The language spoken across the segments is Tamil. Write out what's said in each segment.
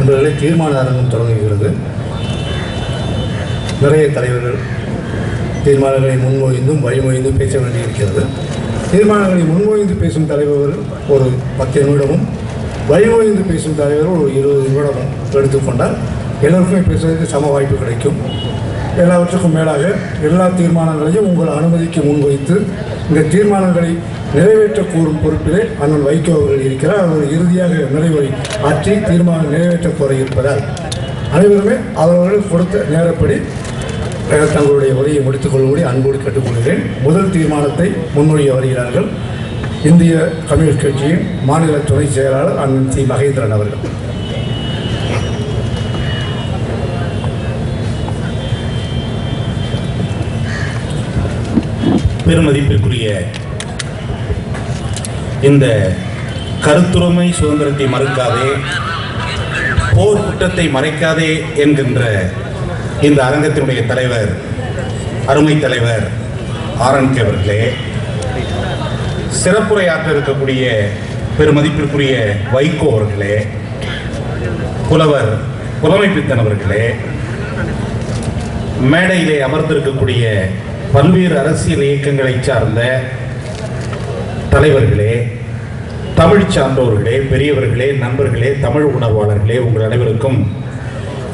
நண்பர்களே, தீர்மான அரங்கம் தொடங்குகிறது. நிறைய தலைவர்கள் தீர்மானங்களை முன்மொழிந்தும் வழிமொழிந்தும் பேச வேண்டியிருக்கிறது. தீர்மானங்களை முன்மொழிந்து பேசும் தலைவர்கள் ஒரு 10 நிமிடமும், வழிமொழிந்து பேசும் தலைவர்கள் ஒரு 20 நிமிடமும் எடுத்துக்கொண்டால் எல்லோருக்குமே பேசுவதற்கு சம வாய்ப்பு கிடைக்கும். எல்லாவற்றுக்கும் மேலாக எல்லா தீர்மானங்களையும் உங்கள் அனுமதிக்கு முன்வைத்து இந்த தீர்மானங்களை நிறைவேற்ற கூறும் பொறுப்பிலே அண்ணன் வைகோ அவர்கள் இருக்கிறார். அவர் இறுதியாக நிறைவுரை ஆற்றி தீர்மானம் நிறைவேற்ற கோர இருப்பதால் அனைவருமே அவர்கள் கொடுத்த நேரப்படி தங்களுடைய உரையை முடித்துக் கொள்ளும்படி அன்போடு கேட்டுக்கொள்கிறேன். முதல் தீர்மானத்தை முன்மொழிய வருகிறார்கள் இந்திய கம்யூனிஸ்ட் கட்சியின் மாநில துணை செயலாளர் அண்ணன் சி மகேந்திரன் அவர்கள். பெருமதிப்பிற்குரிய இந்த கருத்துரிமை சுதந்திரத்தை மறுக்காதே, போர் குற்றத்தை மறைக்காதே என்கின்ற இந்த அரங்கத்தினுடைய தலைவர், அருமை தலைவர் RNK அவர்களே, சிறப்புரையாற்ற இருக்கக்கூடிய பெருமதிப்பிற்குரிய வைகோ அவர்களே, புலவர் புலமைப்பித்தன் அவர்களே, மேடையிலே அமர்ந்திருக்கக்கூடிய பல்வேறு அரசியல் இயக்கங்களை சார்ந்த தலைவர்களே, தமிழ் சார்ந்தோர்களே, பெரியவர்களே, நண்பர்களே, தமிழ் உணர்வாளர்களே, உங்கள் அனைவருக்கும்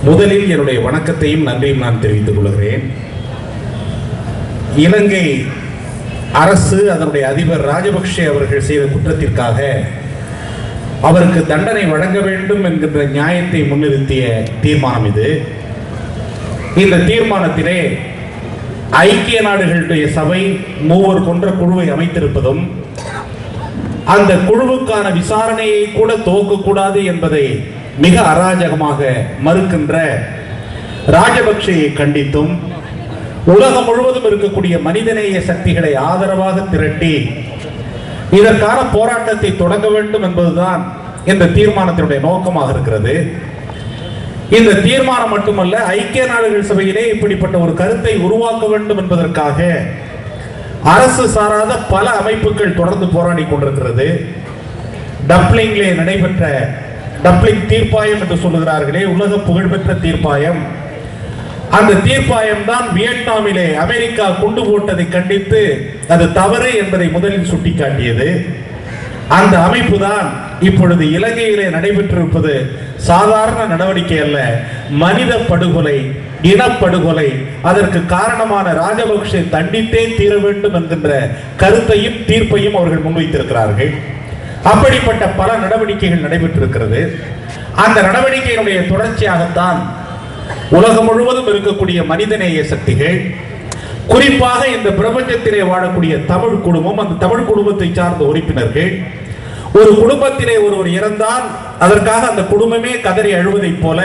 முதலில் என்னுடைய வணக்கத்தையும் நன்றியும் நான் தெரிவித்துக் கொள்கிறேன். இலங்கை அரசு அதனுடைய அதிபர் ராஜபக்ஷே அவர்கள் செய்த குற்றத்திற்காக அவருக்கு தண்டனை வழங்க வேண்டும் என்கின்ற நியாயத்தை முன்னிறுத்திய தீர்மானம் இது. இந்த தீர்மானத்திலே ஐக்கிய நாடுகளுடைய சபை 3 கொண்ட குழுவை அமைத்திருப்பதும் அந்த குழுவுக்கான விசாரணையை கூட துவக்கக்கூடாது என்பதை மிக அராஜகமாக மறுக்கின்ற ராஜபக்ஷேயை கண்டித்தும் உலகம் முழுவதும் இருக்கக்கூடிய மனிதநேய சக்திகளை ஆதரவாக திரட்டி இதற்கான போராட்டத்தை தொடங்க வேண்டும் என்பதுதான் இந்த தீர்மானத்தினுடைய நோக்கமாக இருக்கிறது. இந்த தீர்மானம் மட்டுமல்ல, ஐக்கிய நாடுகள் சபையிலே இப்படிப்பட்ட ஒரு கருத்தை உருவாக்க வேண்டும் என்பதற்காக அரசு சாராத பல அமைப்புகள் தொடர்ந்து போராடி கொண்டிருக்கிறது. டப்ளிங்கிலே நடைபெற்ற டப்ளிங் தீர்ப்பாயம் என்று சொல்லுகிறார்களே, உலக புகழ்பெற்ற தீர்ப்பாயம், அந்த தீர்ப்பாயம் தான் வியட்நாமிலே அமெரிக்கா குண்டு போட்டதை கண்டித்து அது தவறு என்பதை முதலில் சுட்டிக்காட்டியது. அந்த அமைப்பு தான் இப்பொழுது இலங்கையிலே நடைபெற்றிருப்பது சாதாரண நடவடிக்கை அல்ல, மனித படுகொலை, இனப்படுகொலை. அதற்கு காரணமான ராஜபக்ஷே தண்டித்தே தீர வேண்டும் என்கின்ற கருத்தையும் தீர்ப்பையும் அவர்கள் முன்வைத்திருக்கிறார்கள். அப்படிப்பட்ட பல நடவடிக்கைகள் நடைபெற்றிருக்கிறது. அந்த நடவடிக்கையினுடைய தொடர்ச்சியாகத்தான் உலகம் முழுவதும் இருக்கக்கூடிய மனிதநேய சக்திகள், குறிப்பாக இந்த பிரபஞ்சத்திலே வாழக்கூடிய தமிழ் குடும்பம், அந்த தமிழ் குடும்பத்தை சார்ந்த உறுப்பினர்கள், ஒரு குடும்பத்திலே ஒருவர் இறந்தால் அதற்காக அந்த குடும்பமே கதறி அழுவதைப் போல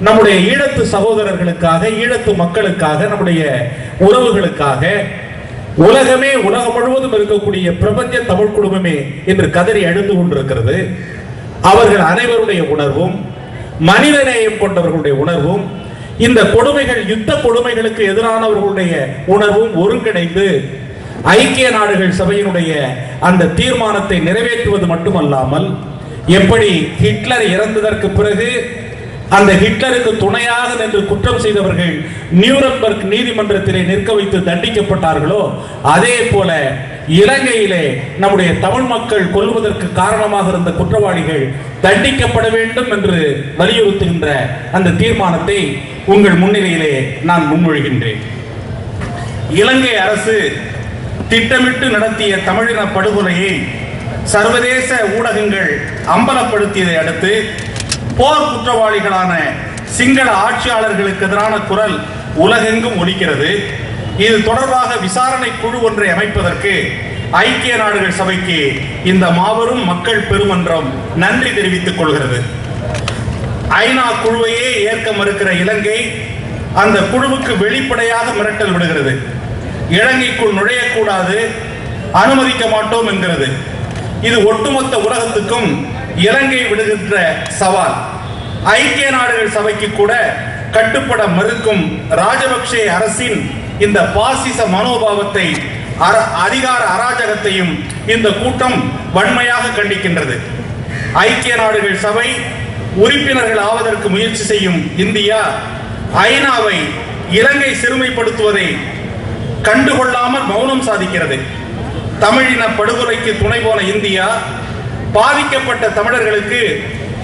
நம்முடைய ஈழத்து சகோதரர்களுக்காக, ஈழத்து மக்களுக்காக, நம்முடைய உறவுகளுக்காக உலகம் முழுவதும் இருக்கக்கூடிய பிரபஞ்ச தமிழ் குடும்பமே என்று கதறி அழுந்து கொண்டிருக்கிறது. அவர்கள் அனைவருடைய உணர்வும், மனிதநேயம் கொண்டவர்களுடைய உணர்வும், இந்த கொடுமைகள், யுத்த கொடுமைகளுக்கு எதிரானவர்களுடைய உணர்வும் ஒருங்கிணைந்து ஐக்கிய நாடுகள் சபையினுடைய அந்த தீர்மானத்தை நிறைவேற்றுவது மட்டுமல்லாமல், எப்படி ஹிட்லர் இறந்ததற்கு பிறகு அந்த ஹிட்லருக்கு துணையாக நின்று குற்றம் செய்தவர்கள் நியூரம்பர்க் நீதிமன்றத்திலே நிற்க வைத்து தண்டிக்கப்பட்டார்களோ, அதே போல இலங்கையிலே நம்முடைய தமிழ் மக்கள் கொல்வதற்கு காரணமாக இருந்த குற்றவாளிகள் தண்டிக்கப்பட வேண்டும் என்று வலியுறுத்துகின்ற அந்த தீர்மானத்தை உங்கள் முன்னிலையிலே நான் முன்மொழிகின்றேன். இலங்கை அரசு திட்டமிட்டு நடத்திய தமிழின படுகொலையை சர்வதேச ஊடகங்கள் அம்பலப்படுத்தியதை அடுத்து போர் குற்றவாளிகளான சிங்கள ஆட்சியாளர்களுக்கு எதிரான குரல் உலகெங்கும் ஒலிக்கிறது. இது தொடர்பாக விசாரணை குழு ஒன்றை அமைப்பதற்கு ஐக்கிய நாடுகள் சபைக்கு இந்த மாபெரும் மக்கள் பெருமன்றம் நன்றி தெரிவித்துக் கொள்கிறது. ஐநா குழுவையே ஏற்க மறுக்கிற இலங்கை அந்த குழுவுக்கு வெளிப்படையாக மிரட்டல் விடுகிறது. இலங்கைக்குள் நுழையக்கூடாது, அனுமதிக்க மாட்டோம் என்கிறது. இது ஒட்டுமொத்த உலகத்துக்கும் இலங்கை விடுகின்ற சவால். ஐக்கிய நாடுகள் சபைக்கு கூட கட்டுப்பட மறுக்கும் ராஜபக்ஷே அரசின் இந்த பாசிச மனோபாவத்தை, அதிகார அராஜகத்தையும் இந்த கூட்டம் வன்மையாக கண்டிக்கின்றது. ஐக்கிய நாடுகள் சபை உறுப்பினர்கள் ஆவதற்கு முயற்சி செய்யும் இந்தியா ஐநாவை இலங்கை சிறுமைப்படுத்துவதை கண்டுகொள்ளாமல் மௌனம் சாதிக்கிறது. தமிழின படுகொலைக்கு துணை போன இந்தியா பாதிக்கப்பட்ட தமிழர்களுக்கு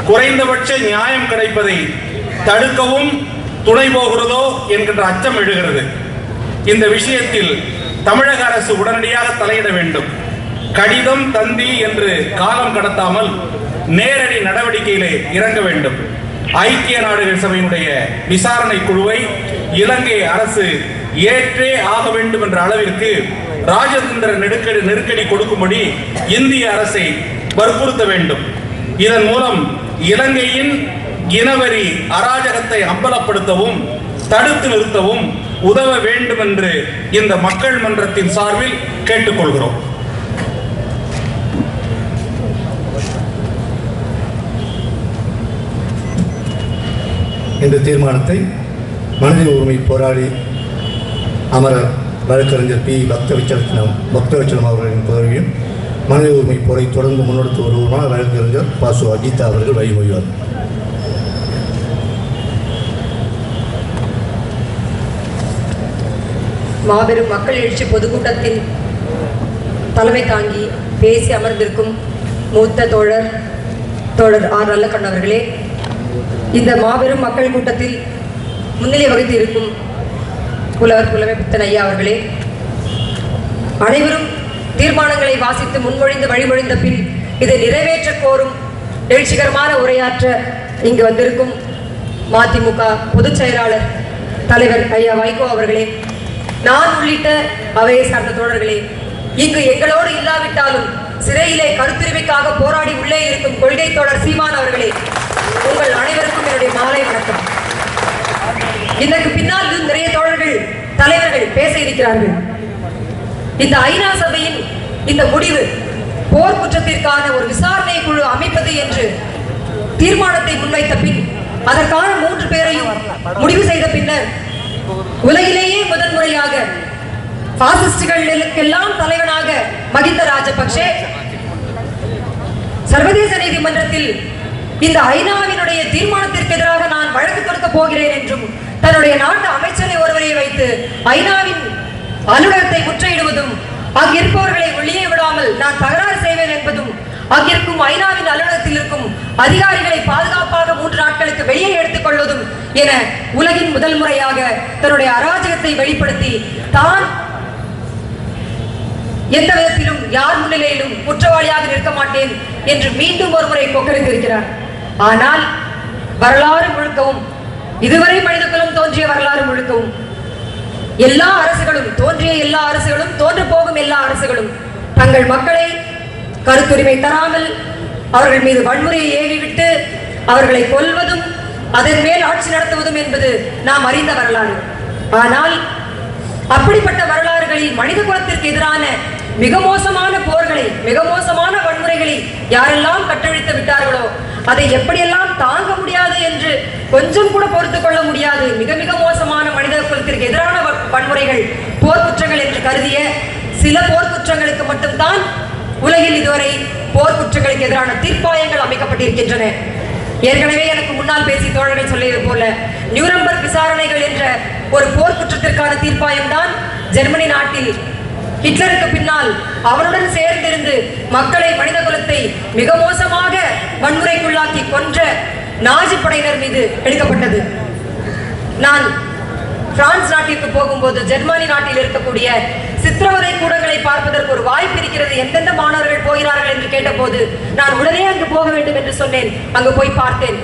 குறைந்தபட்ச நியாயம் கிடைப்பதை தடுக்கவும் துணை போகிறதோ என்கின்ற அச்சம் எழுகிறது. இந்த விஷயத்தில் தமிழக அரசு உடனடியாக தலையிட வேண்டும். கடிதம் தந்தி என்று காலம் கடத்தாமல் நேரடி நடவடிக்கையிலே இறங்க வேண்டும். ஐக்கிய நாடுகள் சபையினுடைய விசாரணை குழுவை இலங்கை அரசு ஏற்றே ஆக வேண்டும் என்ற அளவிற்கு ராஜதந்திர நெருக்கடி கொடுக்கும்படி இந்திய அரசை வற்புறுத்த வேண்டும். இதன் மூலம் இலங்கையின் இனவெறி அராஜகத்தை அம்பலப்படுத்தவும் தடுத்து நிறுத்தவும் உதவ வேண்டும் என்று இந்த மக்கள் மன்றத்தின் சார்பில் கேட்டுக்கொள்கிறோம். இந்த தீர்மானத்தை மனித உரிமை போராளி அமரர் வழக்கறிஞர் பி பக்தவச்சலம் அவர்களின் உதவியும் மனித உரிமை போரை தொடர்ந்து முன்னெடுத்து வருவமான வழக்கறிஞர் பாசு அஜிதா அவர்கள் வழிமொழிவார். மாபெரும் மக்கள் எழுச்சி பொதுக்கூட்டத்தின் தலைமை தாங்கி பேசி அமர்ந்திருக்கும் மூத்த தோழர் ஆர் நல்லக்கண் அவர்களே, இந்த மாபெரும் மக்கள் கூட்டத்தில் முன்னிலை வகித்து இருக்கும் புலமை பித்தன் ஐயா அவர்களே, அனைவரும் தீர்மானங்களை வாசித்து முன்மொழிந்து வழிமொழிந்த பின் இதை நிறைவேற்ற கோரும் எழுச்சிகரமான உரையாற்ற இங்கு வந்திருக்கும் மதிமுக பொதுச் செயலாளர் தலைவர் ஐயா வைகோ அவர்களே, நான் உள்ளிட்ட அவையை சார்ந்த தோழர்களே, இங்கு எங்களோடு இல்லாவிட்டாலும் சிறையிலே கருத்துரிமைக்காக போராடி உள்ளே இருக்கும் கொள்கை தோழர் சீமான் அவர்களே, உங்கள் அனைவருக்கும் என்னுடைய மாலை வணக்கம். இதற்கு பின்னால் நிறைய தோழர்கள் தலைவர்கள் பேச இருக்கிறார்கள். இந்த ஐநா சபையின் இந்த முடிவு போர் குற்றத்திற்கான ஒரு விசாரணை குழு அமைப்பது என்று தீர்மானத்தை முன்வைத்த பின் அதற்கான 3 பேரையும் முடிவு செய்த பின்னர் உலகிலேயே முதன்முறையாக பாசிஸ்டுகளுக்கெல்லாம் தலைவனாக மகிந்த ராஜபக்சே சர்வதேச நீதிமன்றத்தில் இந்த ஐநாவினுடைய தீர்மானத்திற்கு எதிராக நான் வழக்கு தொடுக்க போகிறேன் என்றும் தன்னுடைய நாட்டு அமைச்சரை ஒருவரை வைத்து ஐநாவின் அலுவலகத்தை முற்றுகையிடுவதும் அங்கிருப்பவர்களை வெளியே விடாமல் நான் தகராறு செய்வேன் என்பதும் அங்கிருக்கும் ஐநாவின் அலுவலகத்தில் இருக்கும் அதிகாரிகளை பாதுகாப்பாக 3 நாட்களுக்கு வெளியே எடுத்துக் கொள்வதும் என உலகின் முதல் முறையாக தன்னுடைய அராஜகத்தை வெளிப்படுத்தி தான் எந்த விதத்திலும் யார் முன்னிலையிலும் குற்றவாளியாக நிற்க மாட்டேன் என்று மீண்டும் ஒருமுறை கொக்கரித்திருக்கிறார். ஆனால் வரலாறு முழுக்கவும் இதுவரை மனிதகுலம் தோன்றிய வரலாறு முழுக்கவும் எல்லா அரசுகளும் தோன்று போகும் எல்லா அரசுகளும் தங்கள் மக்களை கருத்துரிமை தராமல் அவர்கள் மீது வன்முறையை ஏவிவிட்டு அவர்களை கொல்வதும் அதன் மேல் ஆட்சி நடத்துவதும் என்பது நாம் அறிந்த வரலாறு. ஆனால் அப்படிப்பட்ட வரலாறுகளில் மனித குலத்திற்கு எதிரான மிக மோசமான போர்களை மிக மோசமான வன்முறைகளை யாரெல்லாம் கட்டழித்து விட்டார்களோ அதை எப்படியெல்லாம் தாங்க முடியாது என்று கொஞ்சம் கூட பொறுத்துக் கொள்ள முடியாது மிக மிக மோசமான மனித குலத்திற்கு எதிரான வன்முறைகள் போர்க்குற்றங்கள் என்று கருதிய சில போர்க்குற்றங்களுக்கு மட்டும்தான் உலகில் இதுவரை போர்க்குற்றங்களுக்கு எதிரான தீர்ப்பாயங்கள் அமைக்கப்பட்டிருக்கின்றன. ஏற்கனவே எனக்கு முன்னால் பேசி தோழர்கள் சொல்லியது போல நியூரம்பர்க் விசாரணைகள் என்ற ஒரு போர்க்குற்றத்திற்கான தீர்ப்பாயம் தான் ஜெர்மனி நாட்டில் ஹிட்லருக்கு பின்னால் அவருடன் சேர்ந்திருந்து மக்களை மனித குலத்தை மிக மோசமாக வன்முறைக்குள்ளாக்கி கொன்ற நாஜி படையினர் மீது எடுக்கப்பட்டது. நான் பிரான்ஸ் நாட்டிற்கு போகும்போது ஜெர்மனி நாட்டில் இருக்கக்கூடிய சித்திரவதை கூடங்களை பார்ப்பதற்கு ஒரு வாய்ப்பு இருக்கிறது, எந்தெந்த மாணவர்கள் போகிறார்கள் என்று கேட்டபோது நான் உடனே அங்கு போக வேண்டும் என்று சொன்னேன். அங்கு போய் பார்த்தேன்.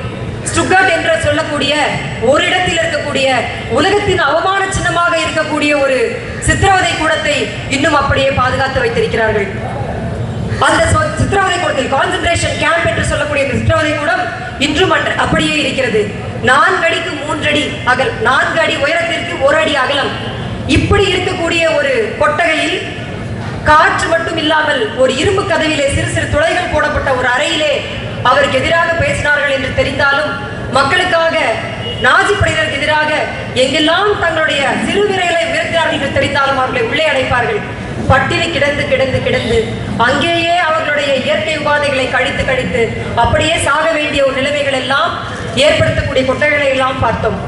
ஸ்டுட்கார்ட் என்று சொல்லக்கூடிய ஒரு இடத்தில் இருக்கக்கூடிய உலகத்தின் அவமான சின்னமாக இருக்கக்கூடிய ஒரு சித்திரவதை கூடத்தை இன்னும் அப்படியே பாதுகாத்து வைத்திருக்கிறார்கள். அந்த சித்திரவதை கூடத்தில் கான்சென்ட்ரேஷன் கேம்ப் என்று சொல்லக்கூடிய சித்திரவதை கூடம் இன்றும் அப்படியே இருக்கிறது. 4 அடிக்கு 3 அடி 4 அடி உயரத்திற்கு 1 அடி அகலம் இப்படி இருக்கக்கூடிய ஒரு கொட்டகையில் காற்று மட்டும் இல்லாமல் ஒரு இரும்பு கதவிலே சிறு சிறு துளைகள் போடப்பட்ட ஒரு அறையிலே அவருக்கு எதிராக பேசினார்கள் என்று தெரிந்தாலும் மக்களுக்காக நாஜி படையினருக்கு எதிராக எங்கெல்லாம் தங்களுடைய சிறு விரலை உயர்த்தினார்கள் என்று தெரிந்தாலும் அவர்களை உள்ளே அடைப்பார்கள். பட்டினி கிடந்து கிடந்து கிடந்து அங்கேயே அவர்களுடைய இயற்கை உபாதைகளை கழித்து கழித்து அப்படியே சாக வேண்டிய ஒரு நிலைமைகள் எல்லாம் ஏற்படுத்தக்கூடிய கொட்டைகளை எல்லாம் பார்த்தோம்.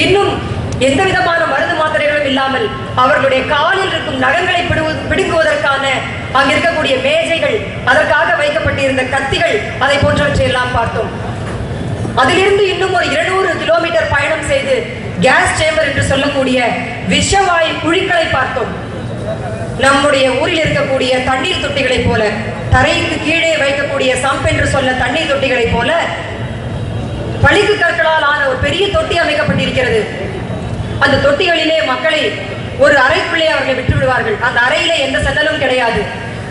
இன்னும் எந்த விதமான மருந்து மாத்திரைகளும் இல்லாமல் அவர்களுடைய காலில் இருக்கும் நகங்களை பிடுங்குவதற்கான அங்க இருக்கக்கூடிய மேஜைகள், அதற்காக வைக்கப்பட்டிருந்த கத்திகள், அதை போன்றவற்றை எல்லாம் பார்த்தோம். அதிலிருந்து இன்னும் ஒரு 200 கிலோமீட்டர் பயணம் செய்து கேஸ் சேம்பர் என்று சொல்லக்கூடிய விஷவாயு குழிக்களை பார்த்தோம். நம்முடைய ஊரில் இருக்கக்கூடிய தண்ணீர் தொட்டிகளை போல, தரைக்கு கீழே வைக்கக்கூடிய சம்ப் என்று சொல்ல தண்ணீர் தொட்டிகளை போல பளிங்கு கற்களால் ஆன ஒரு பெரிய தொட்டி அமைக்கப்பட்டிருக்கிறது. அந்த தொட்டிகளிலே மக்களை ஒரு அறைக்குள்ளே அவர்களை விட்டு விடுவார்கள். அந்த அறையிலே எந்த சன்னலும் கிடையாது,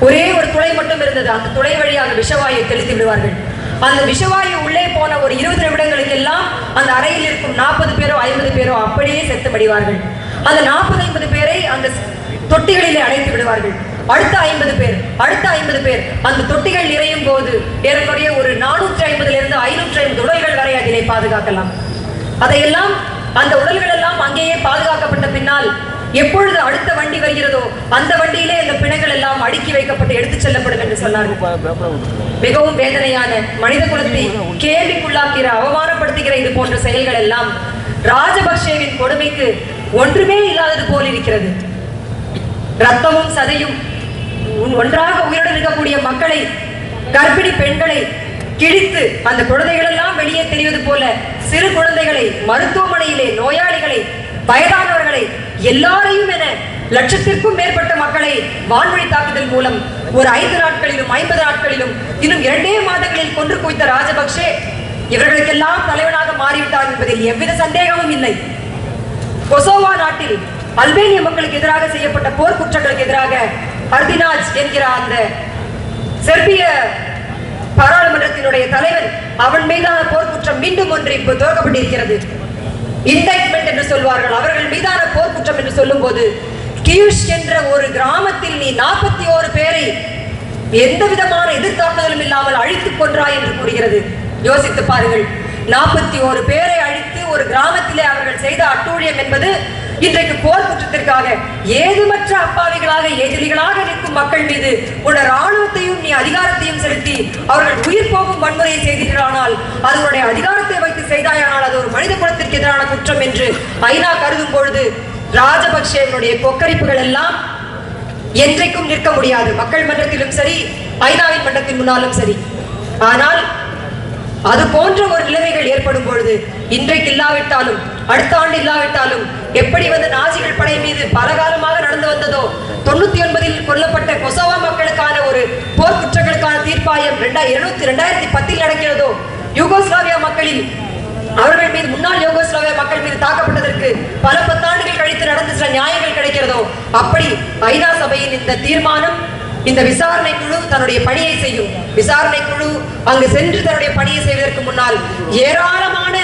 ஒரே ஒரு துளை மட்டும் இருந்தது. அந்த துளை வழியாக விஷவாயு தெளித்து விடுவார்கள். அந்த விஷவாயு உள்ளே போன ஒரு 20 நிமிடங்களுக்கு எல்லாம் அந்த அறையில் இருக்கும் 40 பேரோ 50 பேரோ அப்படியே செத்து மடிவார்கள். அந்த 40-50 பேரை அந்த தொட்டிகளிலே அடைத்து விடுவார்கள். அடுத்த 50 பேர், அடுத்த 50 பேர். அந்த தொட்டிகள் நிறையும் போது ஏறக்குறைய ஒரு 450 550 உடல்கள் வரை அதிலே பாதுகாக்கலாம். அதையெல்லாம் அந்த உடல்கள் எல்லாம் அங்கேயே பாதுகாக்கப்பட்ட பின்னால் எப்பொழுது அடுத்த வண்டி வருகிறதோ அந்த வண்டியிலே அந்த பிணங்கள் எல்லாம் அடுக்கி வைக்கப்பட்டு எடுத்துச் செல்லப்படும் என்று சொன்னார்கள். மிகவும் வேதனையான, மனித குலத்தை கேள்விக்குள்ளாக்கிற, அவமானப்படுத்துகிற இது போன்ற செயல்கள் எல்லாம் ராஜபக்சேவின் கொடுமைக்கு ஒன்றுமே இல்லாதது போல் இருக்கிறது. ரத்தமும் சதையும் ஒன்றாக உயிருடன் இருக்கக்கூடிய மக்களை, கர்ப்பிணி பெண்களை கிழித்து அந்த குழந்தைகள் எல்லாம் வெளியே தெரிவது போல சிறு குழந்தைகளை, மருத்துவமனையிலே நோயாளிகளை, வயதானவர்களை, எல்லாரையும் என லட்சத்திற்கும் மேற்பட்ட மக்களை வான்வழி தாக்குதல் மூலம் ஒரு 5 நாட்களிலும் 50 நாட்களிலும் இன்னும் 2 மாதங்களில் கொன்று குவித்த ராஜபக்சே இவர்களுக்கெல்லாம் தலைவனாக மாறிவிட்டார் என்பதில் எவ்வித சந்தேகமும் இல்லை. கொசோவா நாட்டில் அல்பேனிய மக்களுக்கு எதிராக செய்யப்பட்ட போர் குற்றங்களுக்கு எதிராக அர்தினாஜ் என்கிற அந்த செர்பிய பாராளுமன்றத்தினுடைய தலைவன், அவன் மீதான போர் குற்றம் மீண்டும் ஒன்று இப்ப துவக்கப்பட்டிருக்கிறது. இன்டைட்மெண்ட் என்று சொல்வார்கள். அவர்கள் மீதான போர் குற்றம் என்று சொல்லும் போது, கியூஷ் என்ற ஒரு கிராமத்தில் நீ 41 பேரை எந்த விதமான எதிர்த்தாக்குதலும் இல்லாமல் அழித்துக் கொன்றாய் என்று கூறுகிறது. யோசித்து பாருங்கள். 41 பேரை அழித்து ஒரு கிராமத்திலே அவர்கள் செய்த அட்டூழியம் என்பது இன்றைக்கு போர் குற்றத்திற்காக ஏதுமற்ற அப்பாவிகளாக, எதிரிகளாக நிற்கும் மக்கள் மீது உள்ள ராணுவத்தையும் நீ அதிகாரத்தையும் செலுத்தி அவர்கள் உயிர் போகும் வன்முறையை செய்தீர்களானால், அதனுடைய அதிகாரத்தை வைத்து செய்தாயானால் அது ஒரு மனித குலத்திற்கு எதிரான குற்றம் என்று ஐநா கருதும் பொழுது ராஜபக்சேவனுடைய கொக்கரிப்புகள் எல்லாம் என்றைக்கும் நிற்க முடியாது. மக்கள் மன்றத்திலும் சரி, ஐநாவின் மன்றத்தின் முன்னாலும் சரி. ஆனால் அது போன்ற ஒரு நிலைமைகள் ஏற்படும் பொழுது இன்றைக்கு இல்லாவிட்டாலும் அடுத்த ஆண்டு இல்லாவிட்டாலும் எப்படி நாசிகள் படை மீது பல காலமாக நடந்து வந்ததோ, 99 கொல்லப்பட்ட கொசோவா மக்களுக்கான ஒரு போர் குற்றங்களுக்கான தீர்ப்பாயம் 2010 நடக்கிறதோ, யூகோஸ்லாவியா மக்களில் அவர்கள் மீது, முன்னாள் யூகோஸ்லாவியா மக்கள் மீது தாக்கப்பட்டதற்கு பல 10 ஆண்டுகள் கழித்து நடந்த சில நியாயங்கள் கிடைக்கிறதோ, அப்படி ஐநா சபையின் இந்த தீர்மானம், இந்த விசாரணை குழு தன்னுடைய பணியை செய்யும். விசாரணை குழு அங்கு சென்று தன்னுடைய பணியை செய்வதற்கு முன்னால் ஏராளமான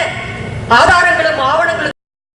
ஆதாரங்களும் ஆவணங்களும்